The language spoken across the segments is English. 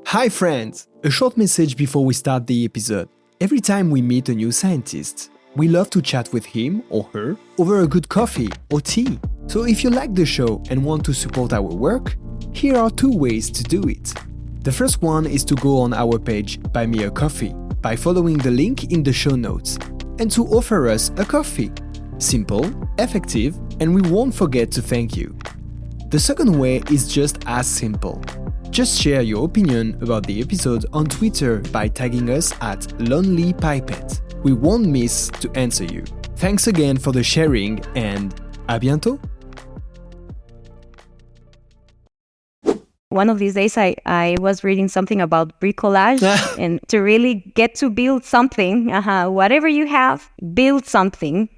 Hi friends! A short message before we start the episode. Every time we meet a new scientist, we love to chat with him or her over a good coffee or tea. So if you like the show and want to support our work, here are 2 ways to do it. The first one is to go on our page Buy Me a Coffee by following the link in the show notes and to offer us a coffee. Simple, effective, and we won't forget to thank you. The second way is just as simple. Just share your opinion about the episode on Twitter by tagging us at Lonely Pipette. We won't miss to answer you. Thanks again for the sharing and à bientôt! One of these days I was reading something about bricolage and to really get to build something, whatever you have, build something.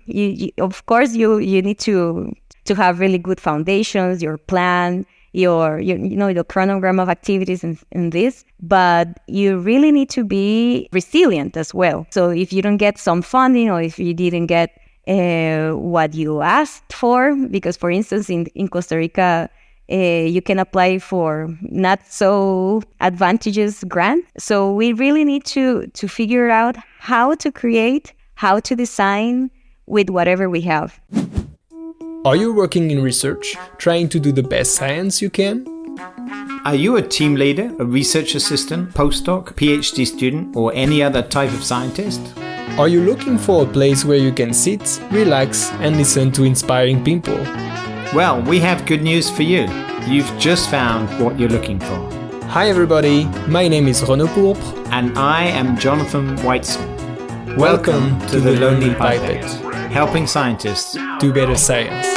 Of course, you need to have really good foundations, your plan, your chronogram of activities in this, but you really need to be resilient as well. So if you don't get some funding or if you didn't get what you asked for, because for instance in Costa Rica you can apply for not so advantageous grant. So we really need to figure out how to create, how to design with whatever we have. Are you working in research, trying to do the best science you can? Are you a team leader, a research assistant, postdoc, PhD student, or any other type of scientist? Are you looking for a place where you can sit, relax, and listen to inspiring people? Well, we have good news for you. You've just found what you're looking for. Hi everybody, my name is Renaud Pourpre. And I am Jonathan Weizmann. Welcome to the Lonely Pipette, helping scientists do better science.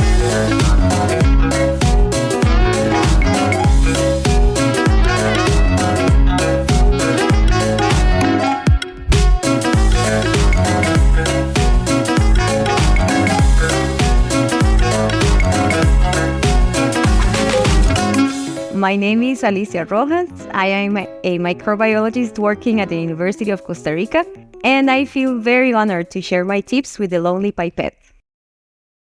My name is Alicia Rojas. I am a microbiologist working at the University of Costa Rica, and I feel very honored to share my tips with the Lonely Pipette.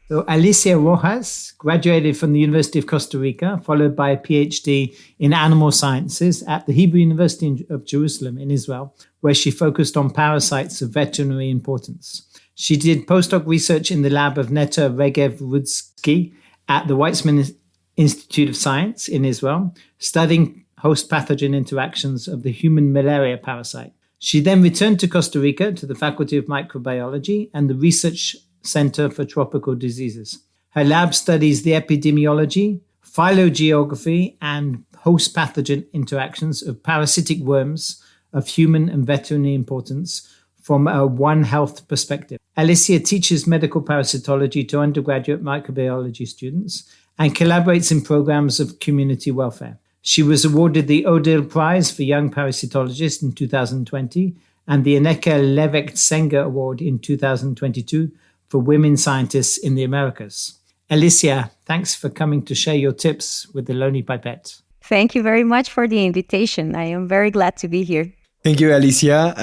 So Alicia Rojas graduated from the University of Costa Rica, followed by a PhD in animal sciences at the Hebrew University of Jerusalem in Israel, where she focused on parasites of veterinary importance. She did postdoc research in the lab of Netta Regev-Rudsky at the Weizmann Institute of Science in Israel, studying host pathogen interactions of the human malaria parasite. She then returned to Costa Rica to the Faculty of Microbiology and the Research Center for Tropical Diseases. Her lab studies the epidemiology, phylogeography, and host pathogen interactions of parasitic worms of human and veterinary importance from a One Health perspective. Alicia teaches medical parasitology to undergraduate microbiology students and collaborates in programs of community welfare. She was awarded the Odile Prize for Young Parasitologists in 2020 and the Anneke Levect-Senger Award in 2022 for women scientists in the Americas. Alicia, thanks for coming to share your tips with the Lonely Pipette. Thank you very much for the invitation. I am very glad to be here. Thank you, Alicia.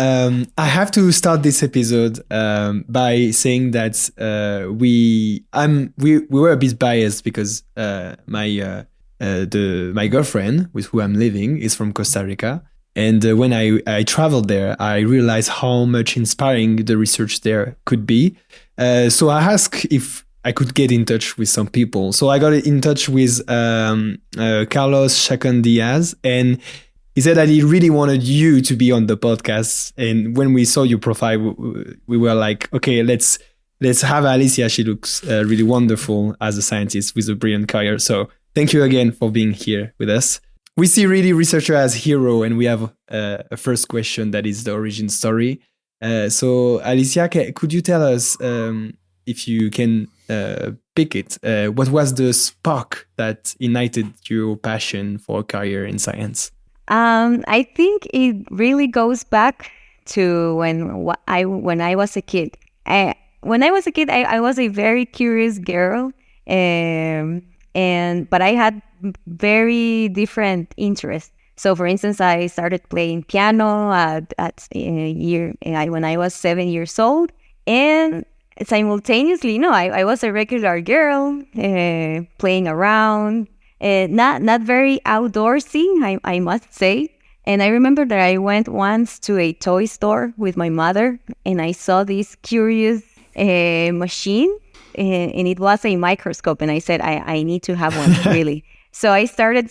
I have to start this episode by saying that we were a bit biased because my girlfriend with who I'm living is from Costa Rica, and when I traveled there, I realized how much inspiring the research there could be. So I asked if I could get in touch with some people. So I got in touch with Carlos Chacon Diaz, and he said that he really wanted you to be on the podcast. And when we saw your profile, we were like, okay, let's have Alicia. She looks really wonderful as a scientist with a brilliant career. So thank you again for being here with us. We see really researcher as hero, and we have a first question that is the origin story. So Alicia, could you tell us, if you can pick it, what was the spark that ignited your passion for a career in science? I think it really goes back to when I was a kid. When I was a kid, I was a very curious girl, but I had very different interests. So, for instance, I started playing piano when I was 7 years old, and simultaneously, I was a regular girl playing around. Not very outdoorsy, I must say, And I remember that I went once to a toy store with my mother, and I saw this curious machine, and it was a microscope. And I said, I need to have one, really. So I started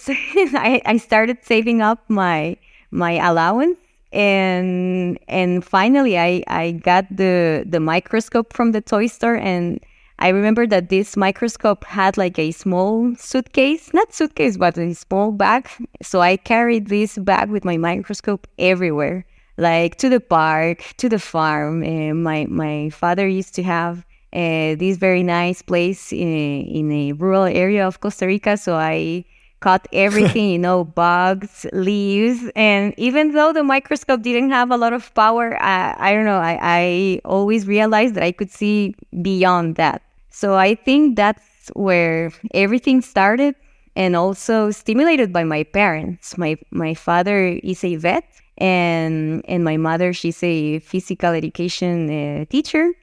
I started saving up my allowance, and finally I got the microscope from the toy store. And I remember that this microscope had like a small suitcase, not suitcase, but a small bag. So I carried this bag with my microscope everywhere, like to the park, to the farm. My father used to have this very nice place in a rural area of Costa Rica. So I caught everything, bugs, leaves. And even though the microscope didn't have a lot of power, I don't know, I always realized that I could see beyond that. So I think that's where everything started, and also stimulated by my parents. My father is a vet, and my mother, she's a physical education teacher.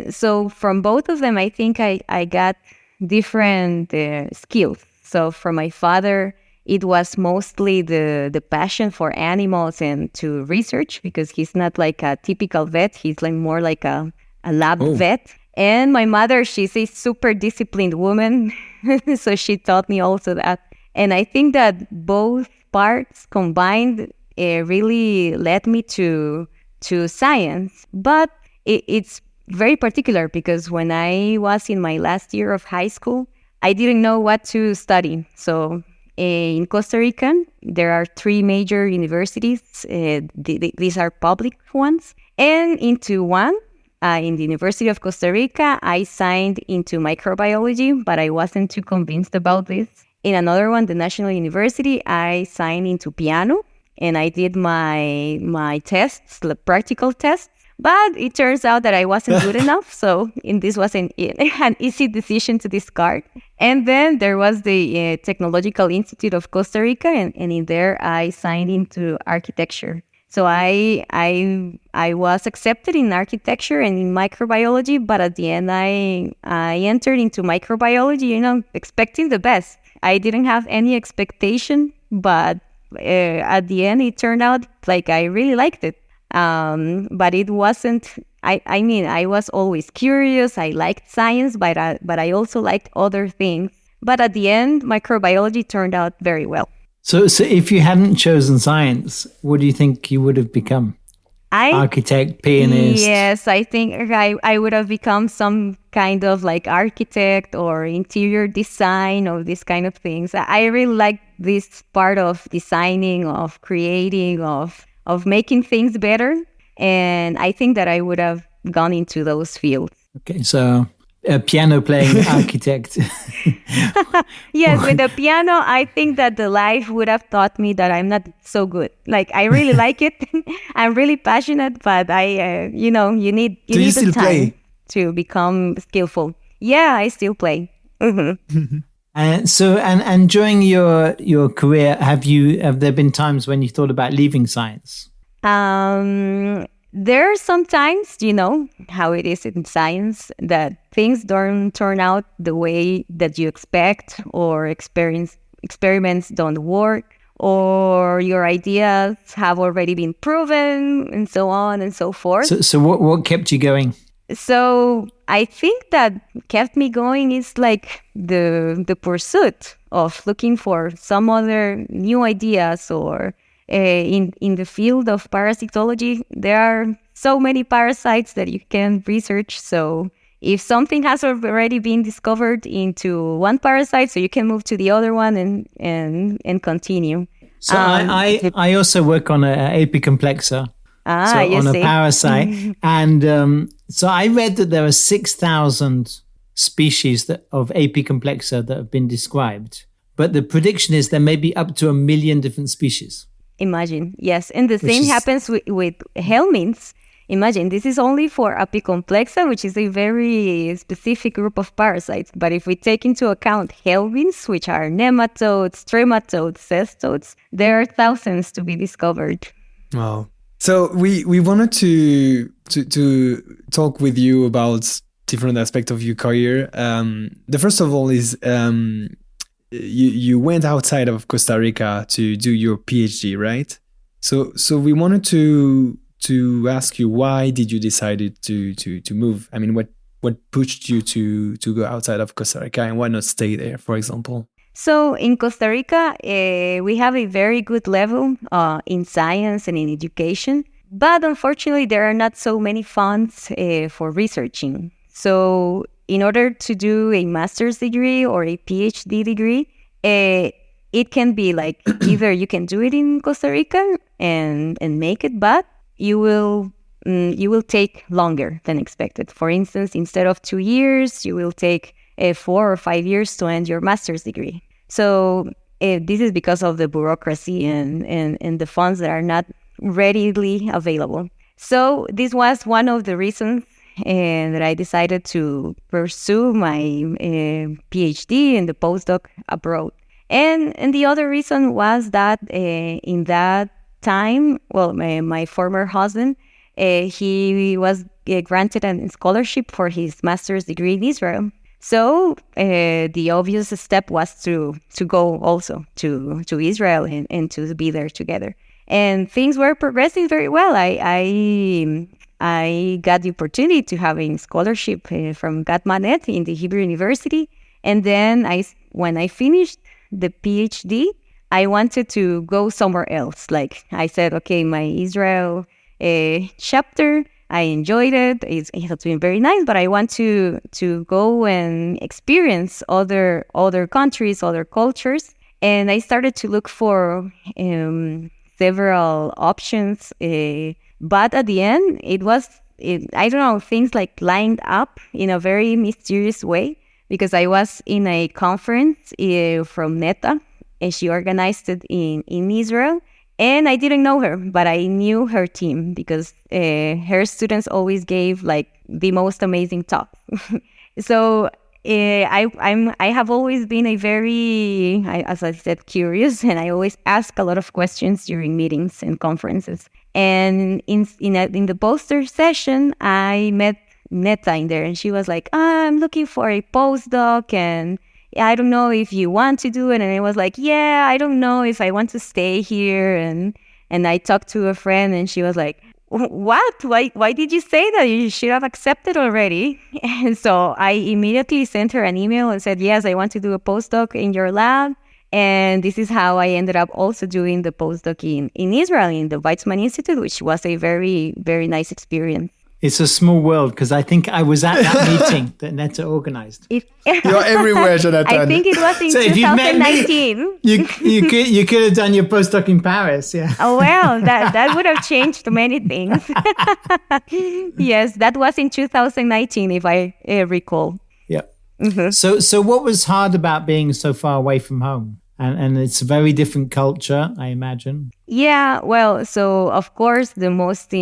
So from both of them, I think I got different skills. So from my father, it was mostly the passion for animals and to research, because he's not like a typical vet. He's like more like a lab vet. And my mother, she's a super disciplined woman. So she taught me also that. And I think that both parts combined really led me to science. But it's very particular, because when I was in my last year of high school, I didn't know what to study. So in Costa Rica, there are 3 major universities. These are public ones. And into one, in the University of Costa Rica, I signed into microbiology, but I wasn't too convinced about this. In another one, the National University, I signed into piano, and I did my tests, the practical tests. But it turns out that I wasn't good enough, so this was an easy decision to discard. And then there was the Technological Institute of Costa Rica, and in there I signed into architecture. So I was accepted in architecture and in microbiology, but at the end I entered into microbiology, expecting the best. I didn't have any expectation, but at the end it turned out like I really liked it. But it wasn't, I mean, I was always curious. I liked science, but I also liked other things. But at the end, microbiology turned out very well. So if you hadn't chosen science, what do you think you would have become? Architect, pianist? Yes, I think I would have become some kind of like architect or interior design or these kind of things. I really like this part of designing, of creating, of making things better. And I think that I would have gone into those fields. Okay, so a piano playing architect. Yes, with the piano, I think that the life would have taught me that I'm not so good. Like, I really like it. I'm really passionate, but you need the time to become skillful. Yeah, I still play. Mm-hmm. And during your career, have there been times when you thought about leaving science? There are some times, how it is in science, that things don't turn out the way that you expect, or experiments don't work, or your ideas have already been proven, and so on and so forth. So what kept you going? So I think that kept me going is like the pursuit of looking for some other new ideas, or in the field of parasitology, there are so many parasites that you can research. So if something has already been discovered into one parasite, so you can move to the other one and continue. So I also work on an apicomplexer. On a parasite. And so I read that there are 6,000 species of apicomplexer that have been described. But the prediction is there may be up to 1 million different species. Imagine, yes. And the same happens with helminths. Imagine, this is only for apicomplexer, which is a very specific group of parasites. But if we take into account helminths, which are nematodes, trematodes, cestodes, there are thousands to be discovered. Wow. So we wanted to talk with you about different aspects of your career. The first of all is you went outside of Costa Rica to do your PhD, right? So we wanted to ask you, why did you decided to move? I mean, what pushed you to go outside of Costa Rica, and why not stay there, for example? So in Costa Rica, we have a very good level in science and in education, but unfortunately, there are not so many funds for researching. So in order to do a master's degree or a PhD degree, it can be like either you can do it in Costa Rica and make it, but you will take longer than expected. For instance, instead of 2 years, you will take 4 or 5 years to end your master's degree. So this is because of the bureaucracy and the funds that are not readily available. So this was one of the reasons that I decided to pursue my PhD and the postdoc abroad. And the other reason was that in that time, well, my former husband, he was granted a scholarship for his master's degree in Israel. So the obvious step was to go also to Israel and to be there together. And things were progressing very well. I got the opportunity to have a scholarship from Gad Manet in the Hebrew University. And then when I finished the PhD, I wanted to go somewhere else. Like I said, okay, my Israel chapter, I enjoyed it. It has been very nice, but I want to go and experience other countries, other cultures. And I started to look for several options. But at the end, I don't know, things like lined up in a very mysterious way, because I was in a conference from NETA, and she organized it in Israel. And I didn't know her, but I knew her team because her students always gave like the most amazing talks. So I have always been a very, as I said, curious, and I always ask a lot of questions during meetings and conferences. And in the poster session, I met Neta in there, and she was like, I'm looking for a postdoc, and I don't know if you want to do it. And I was like, yeah, I don't know if I want to stay here. And I talked to a friend, and she was like, what? Why did you say that? You should have accepted already. And so I immediately sent her an email and said, yes, I want to do a postdoc in your lab. And this is how I ended up also doing the postdoc in Israel, in the Weizmann Institute, which was a very, very nice experience. It's a small world, because I think I was at that meeting that Neta organized. You're everywhere, Jonathan. I think it was in 2019. You could have done your postdoc in Paris, yeah. Oh, well, that would have changed many things. Yes, that was in 2019, if I recall. Yeah. Mm-hmm. So what was hard about being so far away from home? And it's a very different culture, I imagine. Yeah, well, so of course, the most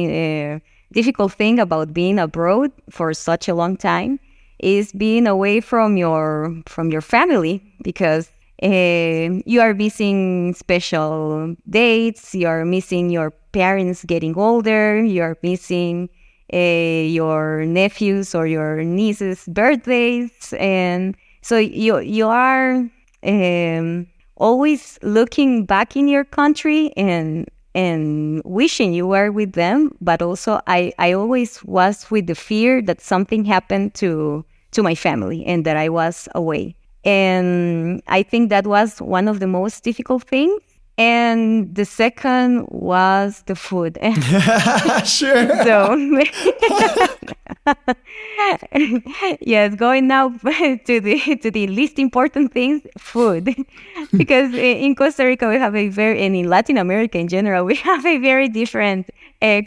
difficult thing about being abroad for such a long time is being away from your family, because you are missing special dates, you are missing your parents getting older, you are missing your nephews or your nieces' birthdays, and so you are always looking back in your country and wishing you were with them, but also I always was with the fear that something happened to my family and that I was away. And I think that was one of the most difficult things. And the second was the food. Sure. So, yes, going now to the least important things, food. Because in Costa Rica we have and in Latin America in general, we have a very different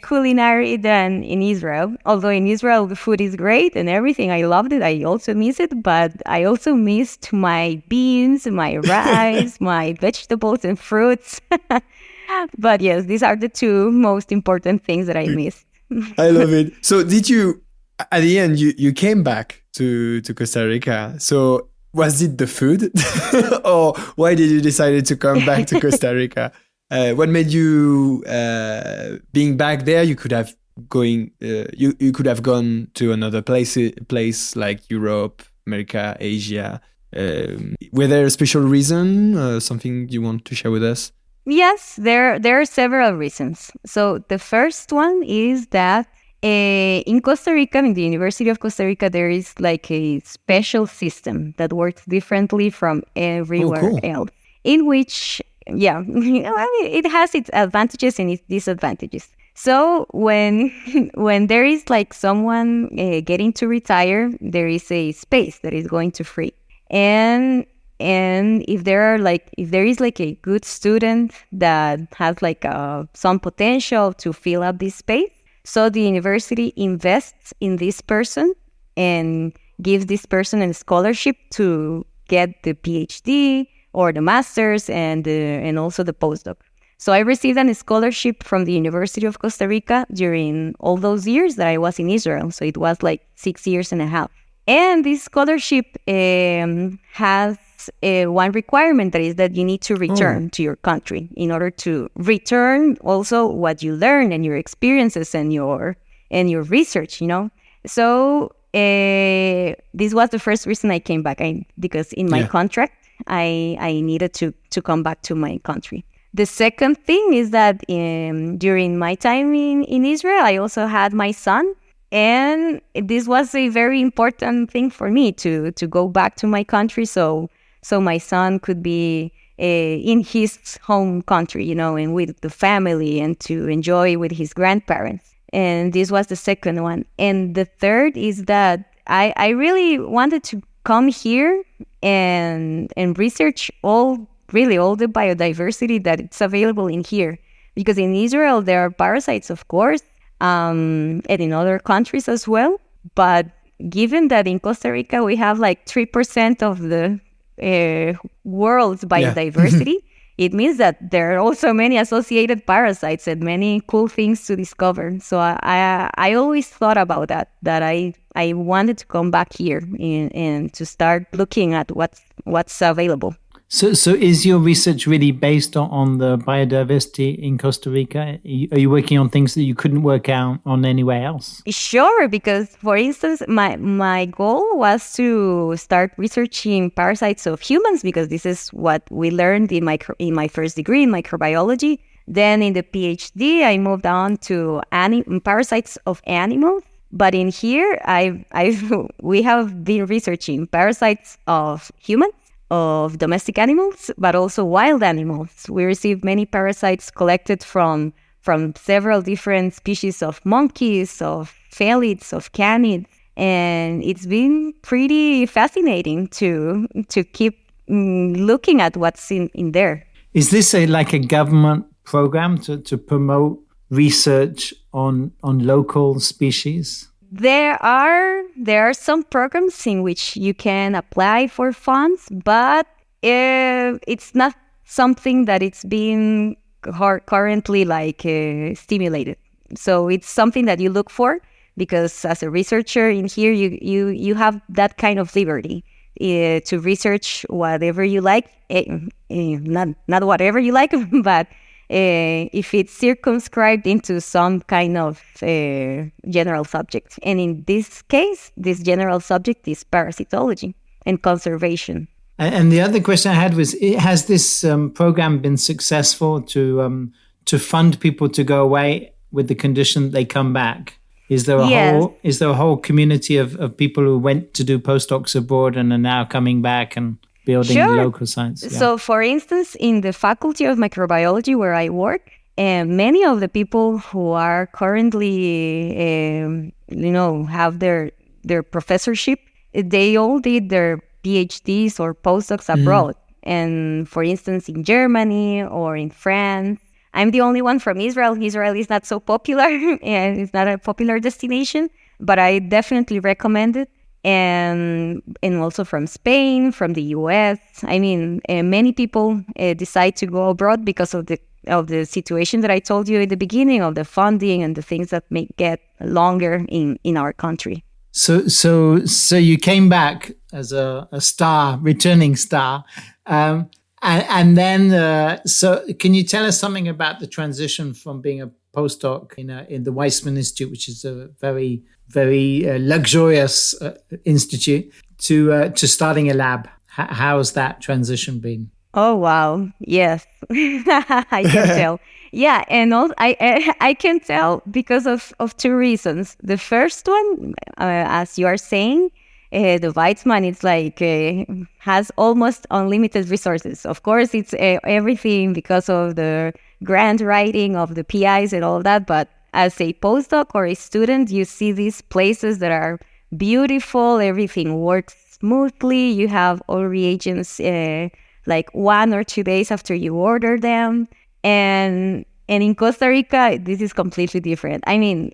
culinary than in Israel. Although in Israel the food is great and everything, I loved it. I also miss it, but I also missed my beans, my rice, my vegetables and fruits. But yes, these are the two most important things that I missed. I love it. So did you, at the end, you came back to Costa Rica. So was it the food? Or why did you decide to come back to Costa Rica? What made you, being back there, you could have you could have gone to another place like Europe, America, Asia. Were there a special reason, something you want to share with us? Yes, there are several reasons. So the first one is that in Costa Rica, in the University of Costa Rica, there is like a special system that works differently from everywhere cool. else, in which, yeah, it has its advantages and its disadvantages. So when when there is like someone getting to retire, there is a space that is going to free, and if there is like a good student that has like some potential to fill up this space, so the university invests in this person and gives this person a scholarship to get the PhD or the master's and also the postdoc. So I received a scholarship from the University of Costa Rica during all those years that I was in Israel. So it was like 6 years and a half. And this scholarship has one requirement, that is that you need to return to your country in order to return also what you learned and your experiences and your research, you know. So this was the first reason I came back, because in my contract, I needed to come back to my country. The second thing is that during my time in Israel, I also had my son. And this was a very important thing for me to go back to my country, so my son could be in his home country, you know, and with the family, and to enjoy with his grandparents. And this was the second one. And the third is that I really wanted to come here and research all the biodiversity that it's available in here. Because in Israel, there are parasites, of course, and in other countries as well. But given that in Costa Rica, we have like 3% of the world's biodiversity, it means that there are also many associated parasites and many cool things to discover. So I always thought about that I wanted to come back here and to start looking at what's available. So is your research really based on the biodiversity in Costa Rica? Are you working on things that you couldn't work out on anywhere else? Sure, because for instance, my goal was to start researching parasites of humans, because this is what we learned in my first degree in microbiology. Then in the PhD, I moved on to parasites of animals. But in here, we have been researching parasites of humans, of domestic animals, but also wild animals. We received many parasites collected from several different species of monkeys, of felids, of canids, and it's been pretty fascinating to keep looking at what's in there. Is this like a government program to promote research on local species? There are some programs in which you can apply for funds, but it's not something that it's being currently like stimulated. So it's something that you look for, because as a researcher in here, you have that kind of liberty to research whatever you like. Not whatever you like, but if it's circumscribed into some kind of general subject. And in this case, this general subject is parasitology and conservation. And the other question I had was, has this program been successful to fund people to go away with the condition that they come back? Is there a whole community of people who went to do postdocs abroad and are now coming back and building local science? Yeah. So, for instance, in the Faculty of Microbiology where I work, many of the people who are currently, have their professorship, they all did their PhDs or postdocs abroad. And for instance, in Germany or in France. I'm the only one from Israel. Israel is not so popular and it's not a popular destination, but I definitely recommend it. And also from Spain, from the US. I mean, many people decide to go abroad because of the situation that I told you at the beginning, of the funding and the things that may get longer in our country. So you came back as a star, returning star. And then, so can you tell us something about the transition from being a postdoc in the Weizmann Institute, which is a very, very luxurious institute, to starting a lab? How's that transition been? Oh wow! Yes, I can tell. Yeah, and also I can tell because of two reasons. The first one, as you are saying, the Weizmann it's like has almost unlimited resources. Of course, it's everything because of the grant writing of the PIs and all that. But as a postdoc or a student, you see these places that are beautiful. Everything works smoothly. You have all reagents. Like 1 or 2 days after you order them. And in Costa Rica, this is completely different. I mean,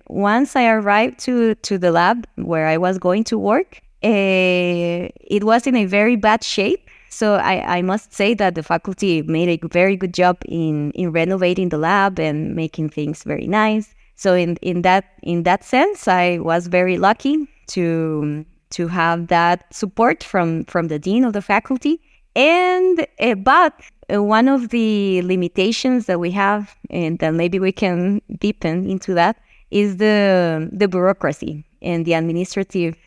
once I arrived to the lab where I was going to work, it was in a very bad shape. So I must say that the faculty made a very good job in renovating the lab and making things very nice. So in that sense, I was very lucky to have that support from the dean of the faculty. And but one of the limitations that we have, and then maybe we can deepen into that, is the bureaucracy and the administrative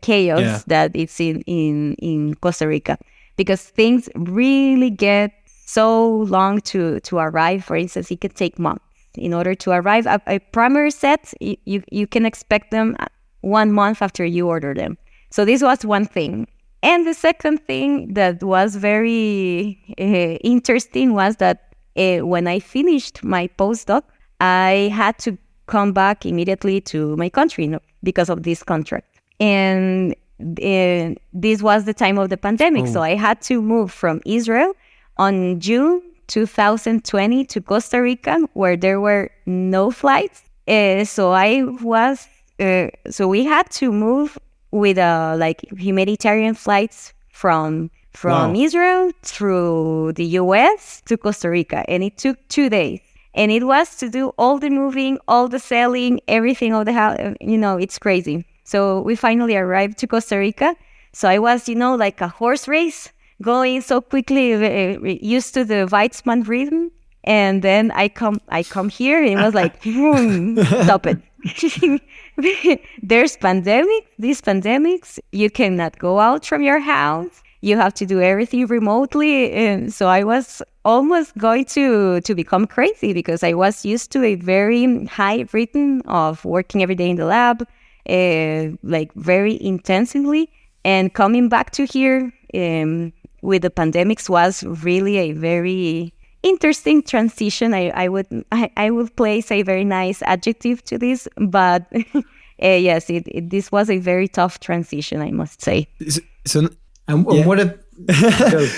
chaos that it's in Costa Rica, because things really get so long to arrive. For instance, it could take months in order to arrive. A primary set, you can expect them 1 month after you order them. So this was one thing. And the second thing that was very interesting was that when I finished my postdoc, I had to come back immediately to my country because of this contract. And this was the time of the pandemic. So I had to move from Israel on June 2020 to Costa Rica, where there were no flights. So we had to move with like humanitarian flights from Israel through the US to Costa Rica. And it took 2 days. And it was to do all the moving, all the selling, everything of the house. It's crazy. So we finally arrived to Costa Rica. So I was, like a horse race, going so quickly, used to the Weizmann rhythm. And then I come here and it was like, stop it. There's these pandemics, you cannot go out from your house. You have to do everything remotely. And so I was almost going to become crazy because I was used to a very high rhythm of working every day in the lab, like very intensively. And coming back to here with the pandemics was really a very interesting transition. I would place a very nice adjective to this, but yes, this was a very tough transition, I must say. So what a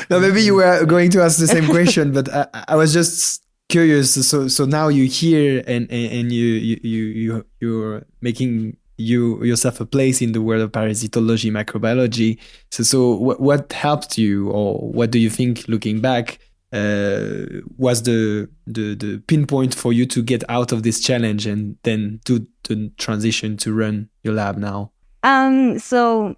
no, maybe you were going to ask the same question, but I was just curious. So now you're here and you're making yourself a place in the world of parasitology, microbiology. So what helped you, or what do you think, looking back, was the pinpoint for you to get out of this challenge and then do the transition to run your lab now? So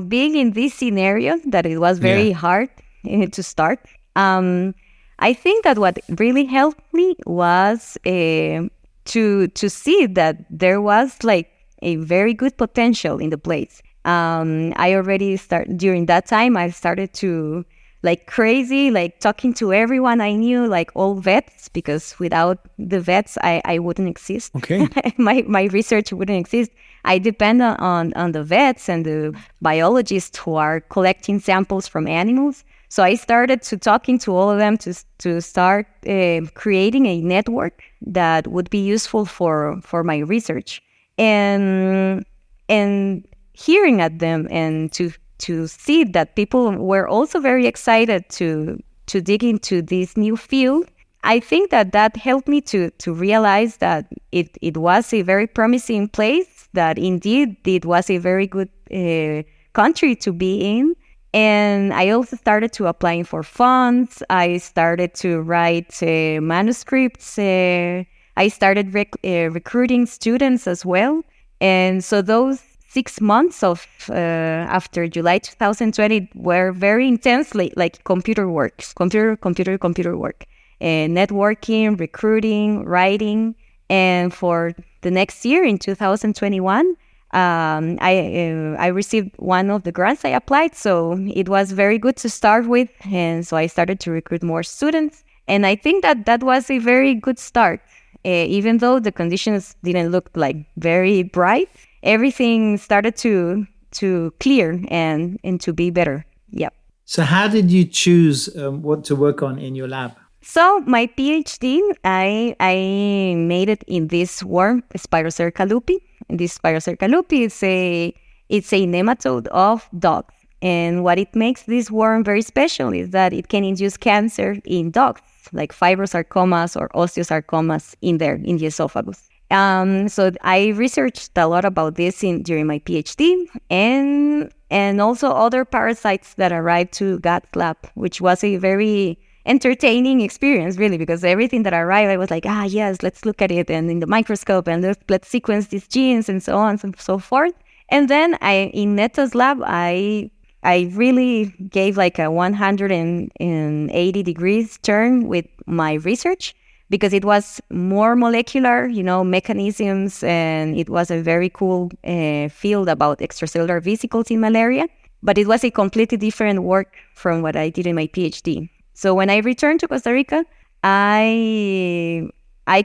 being in this scenario that it was very hard to start, I think that what really helped me was to see that there was like a very good potential in the place. I already during that time, I started to like crazy, like talking to everyone I knew, like all vets, because without the vets, I wouldn't exist. Okay. my research wouldn't exist. I depend on the vets and the biologists who are collecting samples from animals. So I started to talking to all of them to start creating a network that would be useful for my research, and hearing at them and to see that people were also very excited to dig into this new field. I think that helped me to realize that it was a very promising place, that indeed it was a very good country to be in. And I also started to applying for funds. I started to write manuscripts. I started recruiting students as well. And so those 6 months of after July 2020 were very intensely like computer work, networking, recruiting, writing. And for the next year in 2021, I received one of the grants I applied, so it was very good to start with, and so I started to recruit more students. And I think that was a very good start. Even though the conditions didn't look like very bright, everything started to clear and to be better. Yeah. So how did you choose what to work on in your lab? So my PhD, I made it in this worm, Spirocerca lupi. And this Spirocerca lupi it's a nematode of dogs. And what it makes this worm very special is that it can induce cancer in dogs, like fibrosarcomas or osteosarcomas in the esophagus. So I researched a lot about this during my PhD, and also other parasites that arrived to God's lab, which was a very entertaining experience, really, because everything that arrived, I was like, yes, let's look at it, and in the microscope, and let's sequence these genes, and so on and so forth. And then in Neta's lab, I really gave like a 180 degrees turn with my research, because it was more molecular, mechanisms, and it was a very cool field about extracellular vesicles in malaria. But it was a completely different work from what I did in my PhD. So when I returned to Costa Rica, I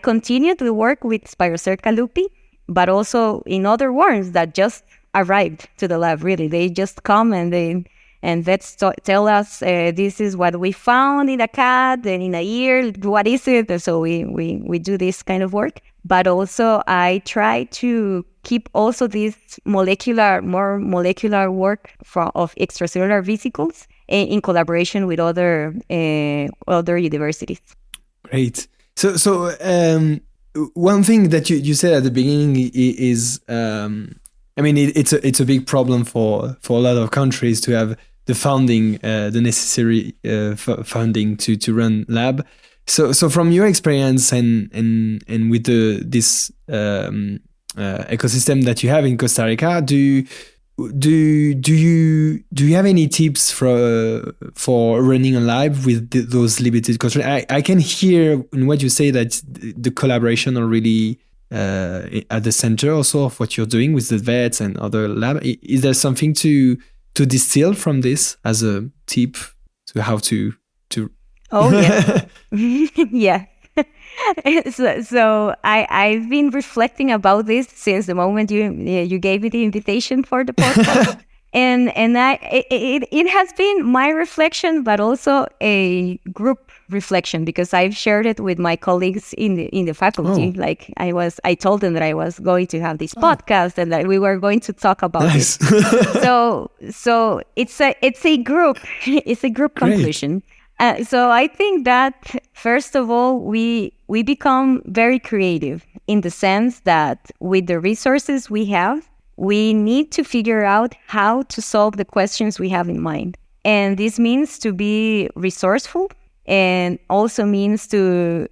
continued to work with Spirocerca lupi, but also in other worms that just arrived to the lab. Really, they just come and vets tell us this is what we found in a cat, and in a year, what is it? And so we do this kind of work. But also I try to keep also this more molecular work of extracellular vesicles in collaboration with other universities. Great. So one thing that you said at the beginning is, it's a big problem for a lot of countries to have the funding, the necessary funding to run lab. So from your experience and with this ecosystem that you have in Costa Rica, do you have any tips for running a lab with those limited constraints? I can hear in what you say that the collaboration are really at the center also of what you're doing with the vets and other lab. Is there something to distill from this as a tip to how to? Oh yeah, yeah. So I've been reflecting about this since the moment you gave me the invitation for the podcast. And it has been my reflection, but also a group reflection, because I've shared it with my colleagues in the faculty. Oh. Like I told them that I was going to have this podcast and that we were going to talk about Nice. it. So it's a group conclusion. So I think that first of all, we become very creative in the sense that with the resources we have, we need to figure out how to solve the questions we have in mind. And this means to be resourceful, and also means one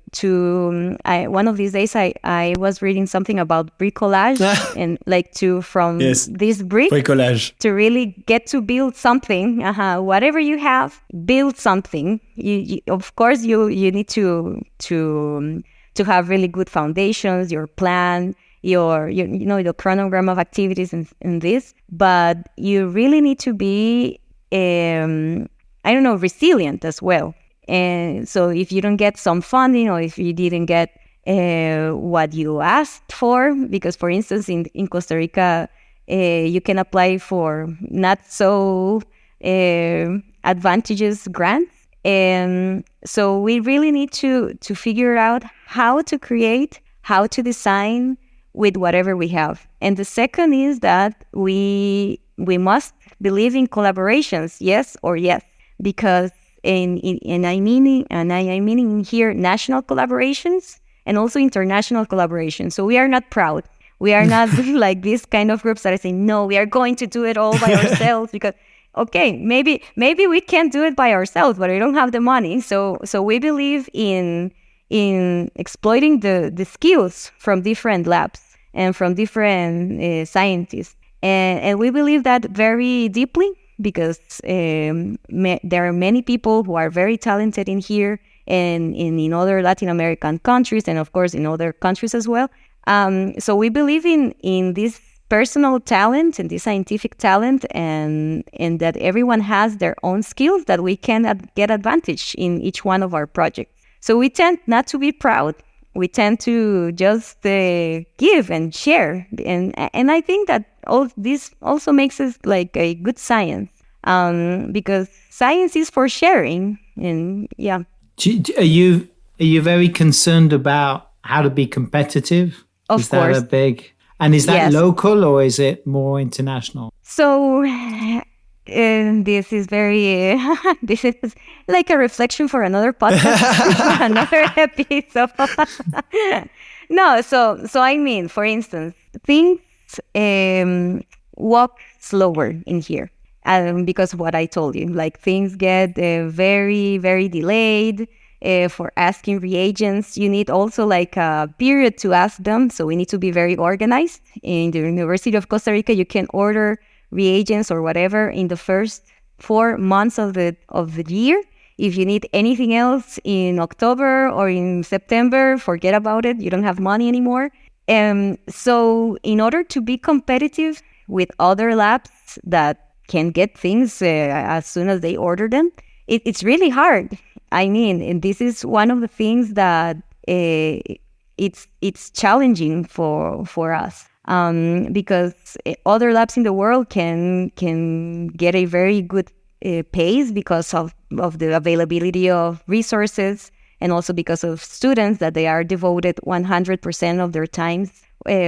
of these days I was reading something about bricolage and like this brick Bricolage. to really get to build something. Whatever you have, build something. You of course you need to have really good foundations, your plan, your chronogram of activities in this, but you really need to be resilient as well. And so if you don't get some funding, or if you didn't get what you asked for, because for instance in Costa Rica you can apply for not so advantageous grants, and so we really need to figure out how to create, how to design with whatever we have. And the second is that we must believe in collaborations, yes, because and I'm meaning here national collaborations and also international collaboration. So we are not proud. We are not like these kind of groups that are saying, no, we are going to do it all by ourselves, because okay, maybe we can do it by ourselves, but we don't have the money. So we believe in exploiting the skills from different labs and from different scientists. And we believe that very deeply, because there are many people who are very talented in here and in other Latin American countries, and of course in other countries as well. So we believe in this personal talent and this scientific talent, and that everyone has their own skills that we can get advantage in each one of our projects. So we tend not to be proud. We tend to just give and share, and I think that all this also makes us like a good science, because science is for sharing, and yeah. Are you very concerned about how to be competitive? Of course. Is that a big? And is that Yes. local or is it more international? So this is very, this is like a reflection for another podcast, another episode. No, so I mean, for instance, things walk slower in here because of what I told you. Like things get very, very delayed. For asking reagents, you need also like a period to ask them. So we need to be very organized. In the University of Costa Rica, you can order reagents or whatever in the first 4 months of the year. If you need anything else in October or in September, forget about it. You don't have money anymore. So in order to be competitive with other labs that can get things as soon as they order them, it's really hard. I mean, and this is one of the things that it's challenging for us, because other labs in the world can get a very good pace because of the availability of resources, and also because of students that they are devoted 100% of their times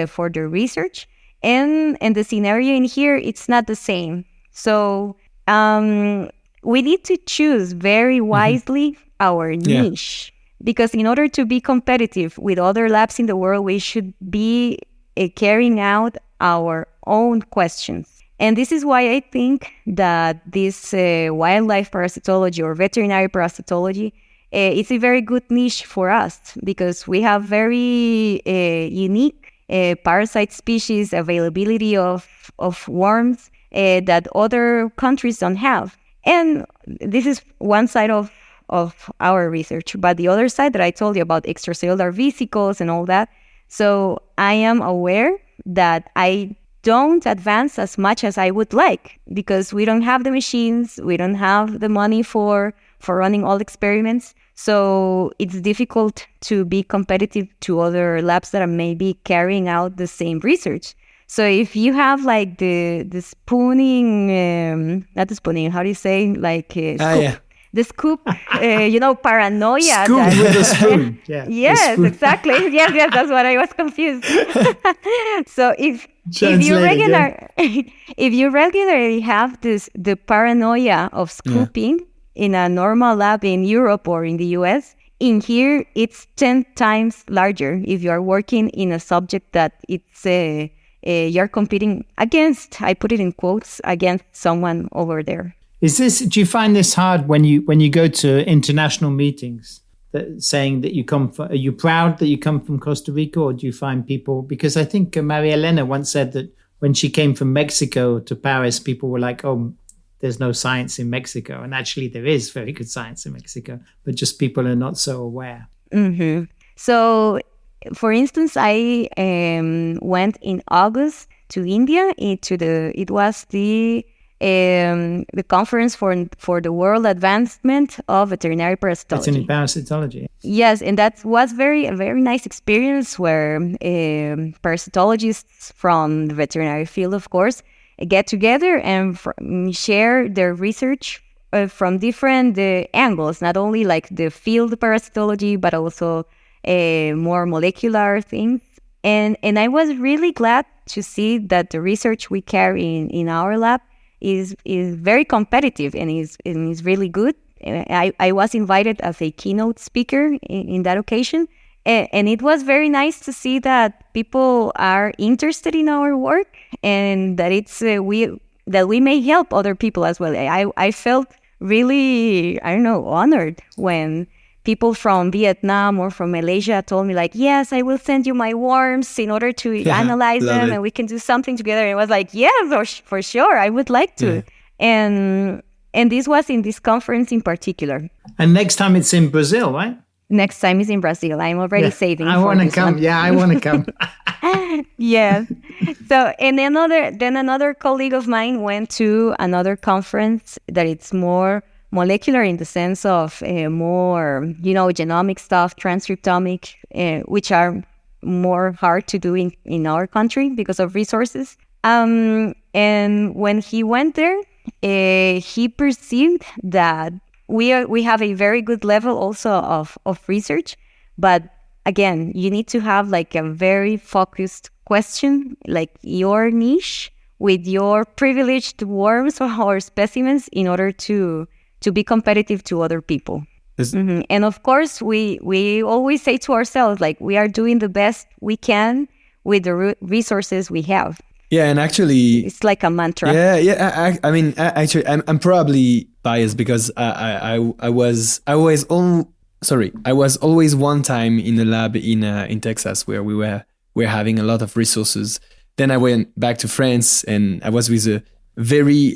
for their research. And the scenario in here, it's not the same. So we need to choose very wisely our niche, because in order to be competitive with other labs in the world, we should be carrying out our own questions. And this is why I think that this wildlife parasitology or veterinary parasitology is a very good niche for us, because we have very unique parasite species, availability of worms that other countries don't have. And this is one side of our research. But the other side that I told you about extracellular vesicles and all that, so I am aware that I don't advance as much as I would like, because we don't have the machines, we don't have the money for running all experiments. So it's difficult to be competitive to other labs that are maybe carrying out the same research. So if you have like the spooning, not the spooning, how do you say, like the scoop, paranoia. Scoop with a spoon. Yeah. Yes, spoon. Exactly. Yes, that's what I was confused. So if you regularly have the paranoia of scooping in a normal lab in Europe or in the US, in here it's 10 times larger if you are working in a subject that it's you're competing against, I put it in quotes, against someone over there. Do you find this hard when you go to international meetings, saying that are you proud that you come from Costa Rica, or do you find people, because I think Maria Elena once said that when she came from Mexico to Paris, people were like, oh, there's no science in Mexico. And actually there is very good science in Mexico, but just people are not so aware. Mm-hmm. So, for instance, I went in August to India. It was the conference for the world advancement of veterinary parasitology. Veterinary parasitology. Yes, and that was a very nice experience where parasitologists from the veterinary field, of course, get together and share their research from different angles, not only like the field parasitology, but also more molecular things. And I was really glad to see that the research we carry in our lab is very competitive and is really good. I was invited as a keynote speaker in that occasion, and it was very nice to see that people are interested in our work, and that it's we may help other people as well. I felt really, honored when people from Vietnam or from Malaysia told me like, yes, I will send you my worms in order to analyze them and we can do something together. And I was like, yes, for sure, I would like to. Yeah. And this was in this conference in particular. And next time it's in Brazil, right? Next time is in Brazil. I'm already saving. I want to come. One. Yeah, I want to come. Yes. So, and another colleague of mine went to another conference that it's more molecular in the sense of more, genomic stuff, transcriptomic, which are more hard to do in our country because of resources. And when he went there, he perceived that we have a very good level also of research, but again, you need to have like a very focused question, like your niche with your privileged worms or specimens in order to be competitive to other people. Mm-hmm. And of course, we always say to ourselves, like, we are doing the best we can with the resources we have. Yeah, and actually, it's like a mantra. Yeah. I mean, actually, I'm probably biased because I was always one time in a lab in Texas where we're having a lot of resources. Then I went back to France and I was with a very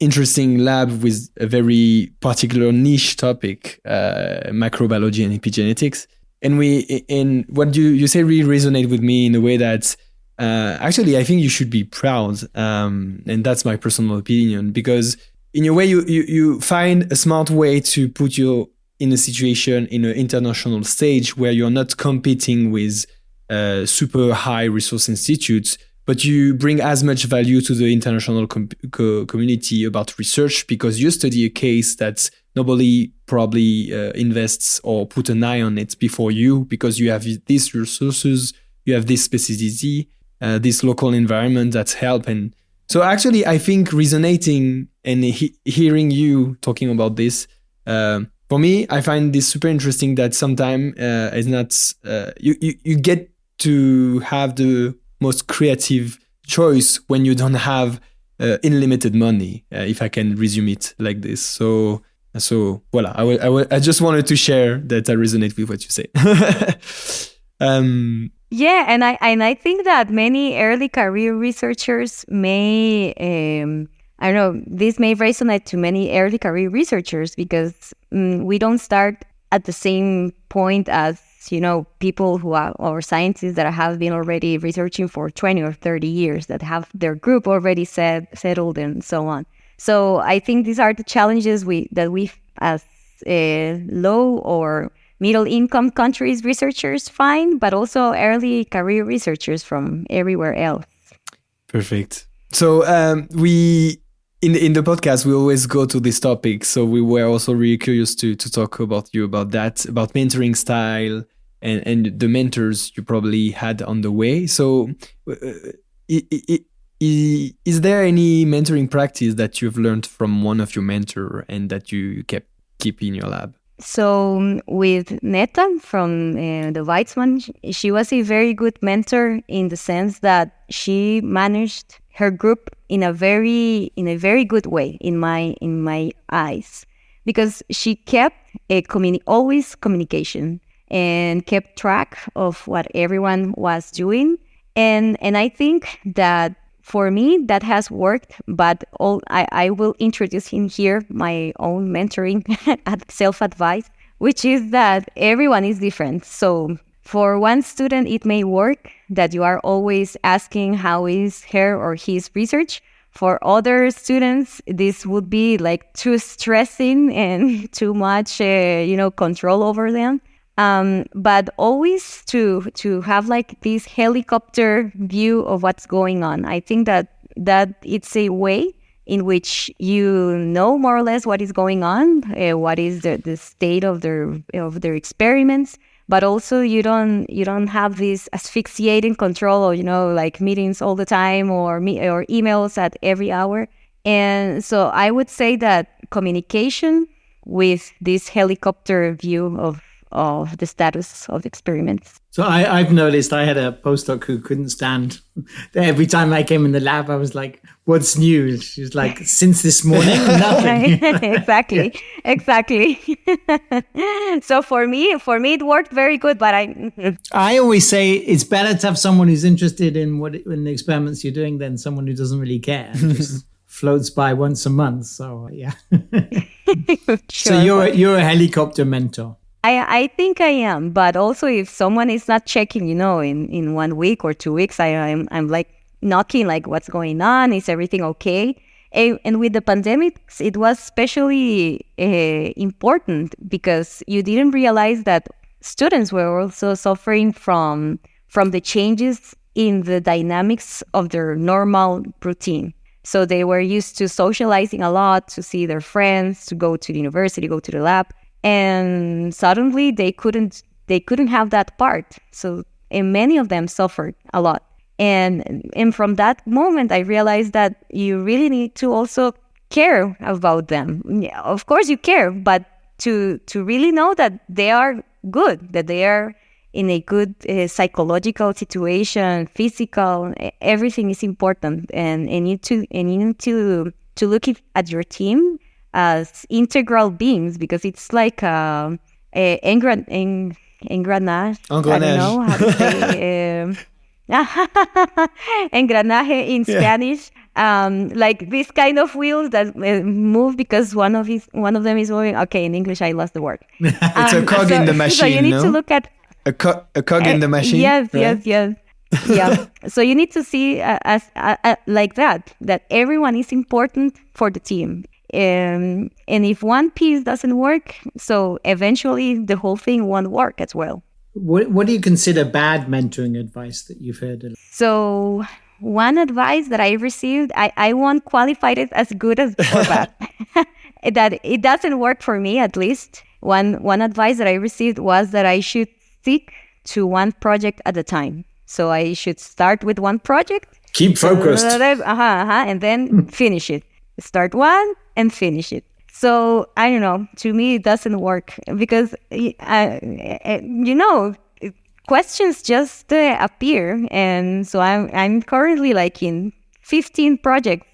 interesting lab with a very particular niche topic, microbiology and epigenetics. And what you say really resonated with me in a way that actually I think you should be proud, and that's my personal opinion, because in a way you find a smart way to put you in a situation in an international stage where you're not competing with super high resource institutes, but you bring as much value to the international community about research because you study a case that nobody probably invests or put an eye on it before you, because you have these resources, you have this specificity, this local environment that's help. And so actually, I think resonating and hearing you talking about this, for me, I find this super interesting that sometimes it's not, you get to have the most creative choice when you don't have unlimited money, if I can resume it like this. So voila, I just wanted to share that I resonate with what you say. Yeah, and I think that many early career researchers may, I don't know, this may resonate to many early career researchers because we don't start at the same point as, people who are, or scientists that have been already researching for 20 or 30 years, that have their group already settled and so on. So I think these are the challenges that we as low or middle income countries researchers find, but also early career researchers from everywhere else. Perfect. So we in the podcast we always go to this topic. So we were also really curious to talk about that, about mentoring style and the mentors you probably had on the way. So is there any mentoring practice that you've learned from one of your mentor and that you keep in your lab? So with Neta from the Weizmann, she was a very good mentor in the sense that she managed her group in a very good way in my eyes, because she kept always communication and kept track of what everyone was doing, and I think that for me that has worked. But I will introduce in here my own mentoring self-advice, which is that everyone is different. So for one student, it may work that you are always asking how is her or his research. For other students, this would be like too stressing and too much, control over them. But always to have like this helicopter view of what's going on. I think that it's a way in which you know more or less what is going on, what is the state of their experiments. But also you don't have this asphyxiating control, or like meetings all the time or emails at every hour. And so I would say that communication with this helicopter view of the status of the experiments. So I've noticed I had a postdoc who couldn't stand that every time I came in the lab, I was like, what's new? She was like, since this morning, nothing. Exactly. So for me, it worked very good, but I always say it's better to have someone who's interested in in the experiments you're doing than someone who doesn't really care and just floats by once a month. So yeah. Sure. So you're a helicopter mentor. I think I am, but also if someone is not checking, in 1 week or 2 weeks, I'm like knocking, like, what's going on? Is everything okay? And with the pandemic, it was especially important because you didn't realize that students were also suffering from the changes in the dynamics of their normal routine. So they were used to socializing a lot, to see their friends, to go to the university, go to the lab. And suddenly they couldn't have that part. So and many of them suffered a lot. And from that moment, I realized that you really need to also care about them. Yeah, of course you care, but to really know that they are good, that they are in a good psychological situation, physical, everything is important. And you need to look at your team as integral beings, because it's like engranage. I don't know how to say engranaje in Spanish. Like this kind of wheels that move because one of them is moving. Okay, in English I lost the word. It's a cog in the machine. So you need to look at a cog in the machine. Yes, right? yes. Yeah. So you need to see as like that everyone is important for the team. And if one piece doesn't work, so eventually the whole thing won't work as well. What do you consider bad mentoring advice that you've heard? So one advice that I received, I won't qualify it as good or bad. That it doesn't work for me, at least. One advice that I received was that I should stick to one project at a time. So I should start with one project. Keep focused. And then finish it. Start one and finish it. So I don't know. To me, it doesn't work because, questions just appear. And so I'm currently like in 15 projects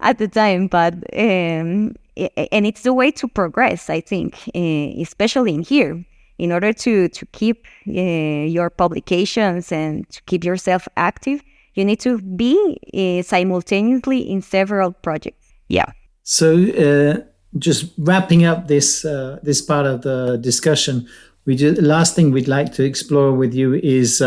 at the time. But and it's the way to progress, I think, especially in here. In order to keep your publications and to keep yourself active, you need to be simultaneously in several projects. Yeah. So just wrapping up this part of the discussion, last thing we'd like to explore with you is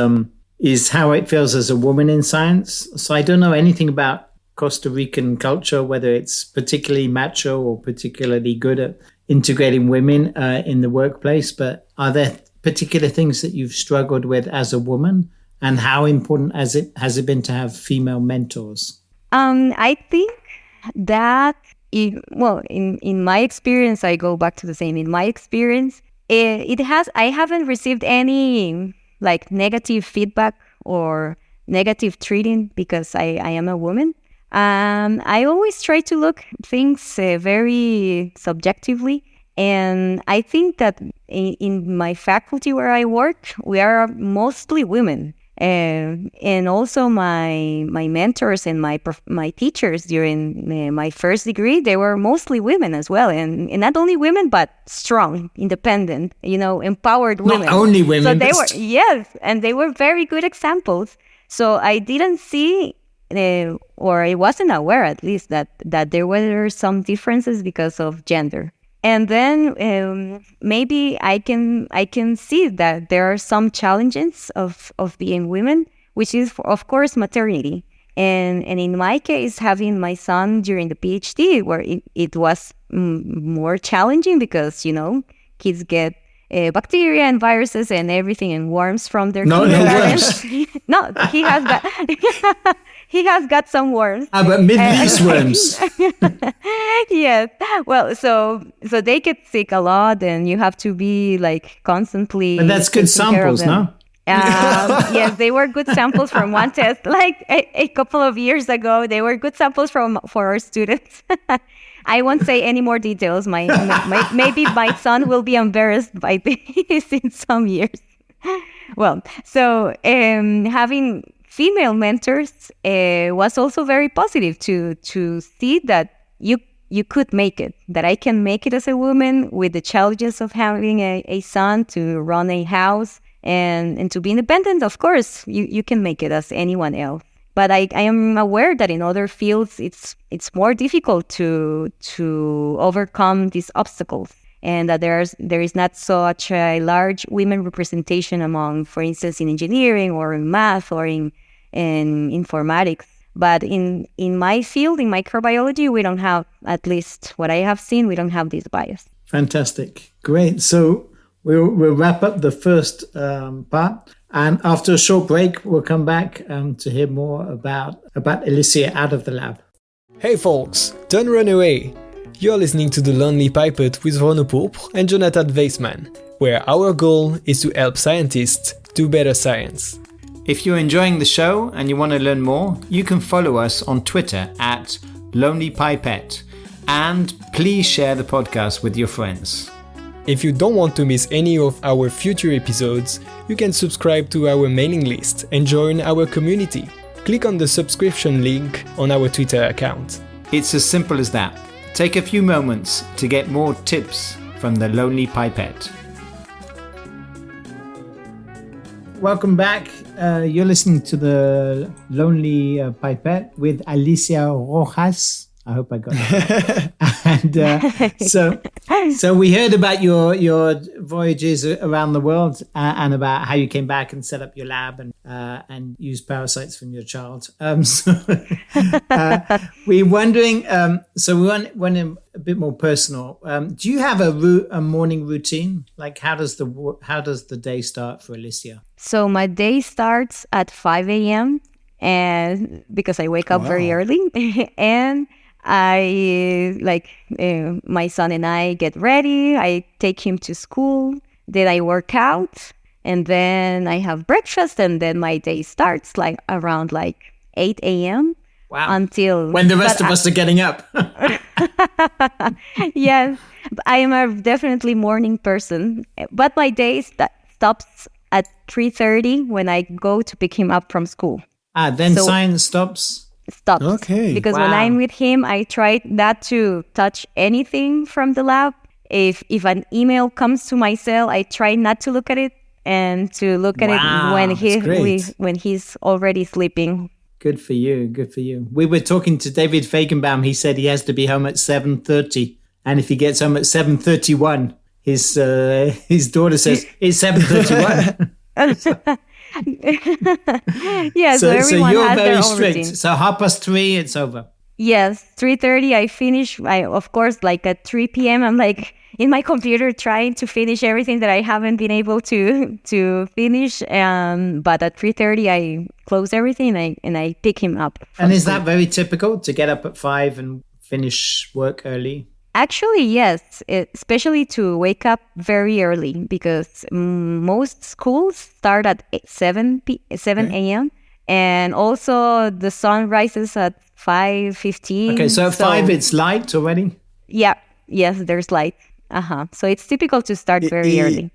how it feels as a woman in science. So I don't know anything about Costa Rican culture, whether it's particularly macho or particularly good at integrating women in the workplace, but are there particular things that you've struggled with as a woman, and how important has it been to have female mentors? I think that in my experience, I go back to the same. In my experience, I haven't received any like negative feedback or negative treating because I am a woman. I always try to look things very subjectively. And I think that in my faculty where I work, we are mostly women. And also my mentors and my teachers during my first degree, they were mostly women as well. And not only women, but strong, independent, empowered women. Not only women. So they were, yes, and they were very good examples. So I didn't see, or I wasn't aware at least, that there were some differences because of gender. And then maybe I can see that there are some challenges of being women, which is, of course, maternity. And in my case, having my son during the PhD, where it was more challenging because, kids get bacteria and viruses and everything and worms from their worms. No, he has got he has got some worms. But meat worms. Yes. Well, so they get sick a lot, and you have to be like constantly. But that's good samples, no? Yes, they were good samples from one test. Like a couple of years ago, they were good samples for our students. I won't say any more details. Maybe my son will be embarrassed by this in some years. Well, so having female mentors was also very positive to see that you could make it, that I can make it as a woman with the challenges of having a son, to run a house and to be independent. Of course, you can make it as anyone else. But I am aware that in other fields, it's more difficult to overcome these obstacles. and that there is not such a large women representation among, for instance, in engineering or in math or in informatics. But in my field, in microbiology, we don't have, at least what I have seen, we don't have this bias. Fantastic. Great. So we'll wrap up the first part. And after a short break, we'll come back to hear more about Alicia out of the lab. Hey folks, don't run away. You're listening to The Lonely Pipette with Renaud Pourpre and Jonathan Weizmann, where our goal is to help scientists do better science. If you're enjoying the show and you want to learn more, you can follow us on Twitter at Lonely Pipette. And please share the podcast with your friends. If you don't want to miss any of our future episodes, you can subscribe to our mailing list and join our community. Click on the subscription link on our Twitter account. It's as simple as that. Take a few moments to get more tips from the Lonely Pipette. Welcome back. You're listening to the Lonely Pipette with Alicia Rojas. I hope I got that. And so we heard about your voyages around the world and about how you came back and set up your lab and used parasites from your child. We're wondering. So we went a bit more personal. Do you have a morning routine? Like how does the day start for Alicia? So my day starts at 5 a.m. and because I wake up very early and my son and I get ready. I take him to school. Then I work out, and then I have breakfast, and then my day starts around 8 a.m. Wow! Until when the rest of us are getting up. Yes, I am a definitely morning person, but my day stops at 3:30 when I go to pick him up from school. Then science stops. Okay. Because when I'm with him, I try not to touch anything from the lab. If an email comes to my cell, I try not to look at it and to look at it when he's already sleeping. Good for you. Good for you. We were talking to David Fagenbaum. He said he has to be home at 7:30, and if he gets home at 7:31, his daughter says it's 7:31. Yeah, so everyone you're has very their own strict. routine. So 3:30, it's over. Yes, 3:30 I finish. Of course, at 3 p.m. I'm in my computer trying to finish everything that I haven't been able to finish. But at 3:30 I close everything and I pick him up. And is that very typical to get up at 5 and finish work early? Actually, yes, especially to wake up very early because most schools start at 7 a.m. and also the sun rises at 5:15. Okay, so at 5 it's light already? Yeah, yes, there's light. So it's typical to start very early.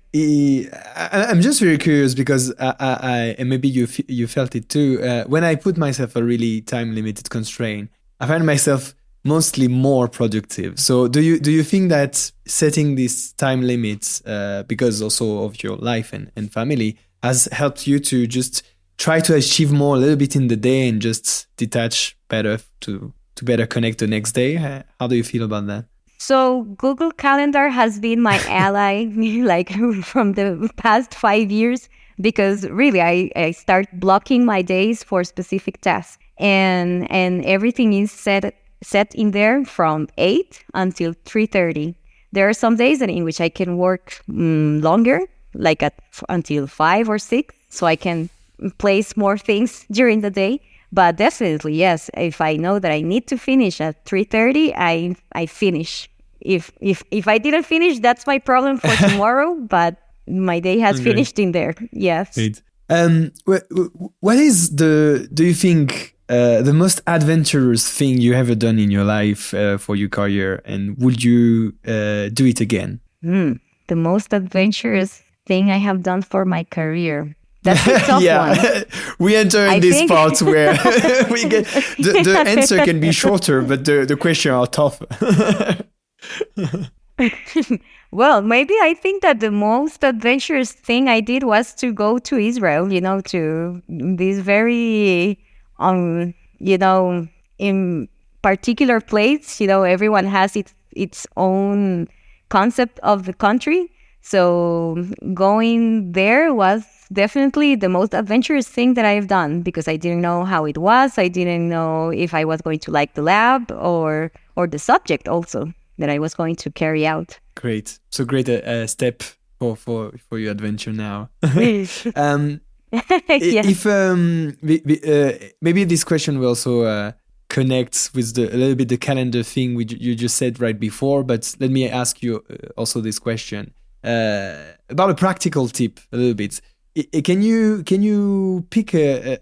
I'm just very curious because and maybe you felt it too. When I put myself a really time-limited constraint, I find myself mostly more productive. So do you think that setting these time limits, because also of your life and family, has helped you to just try to achieve more a little bit in the day and just detach better to better connect the next day? How do you feel about that? So Google Calendar has been my ally from the past 5 years because really I start blocking my days for specific tasks and everything is set in there from 8 until 3:30. There are some days in which I can work longer, until 5 or 6, so I can place more things during the day. But definitely, yes, if I know that I need to finish at 3:30, I finish. If I didn't finish, that's my problem for tomorrow, but my day has finished in there. Yes. Great. What is do you think, the most adventurous thing you ever done in your life for your career, and would you do it again? The most adventurous thing I have done for my career. That's a tough one. We enter in this part where we get the answer can be shorter, but the questions are tougher. Well, maybe I think that the most adventurous thing I did was to go to Israel, to this very, in particular place. Everyone has its own concept of the country. So going there was definitely the most adventurous thing that I've done, because I didn't know how it was. I didn't know if I was going to like the lab or the subject also that I was going to carry out. Great. So great step for your adventure now. Yeah. If maybe this question will also connect with a little bit the calendar thing you just said right before, but let me ask you also this question about a practical tip a little bit. Can you pick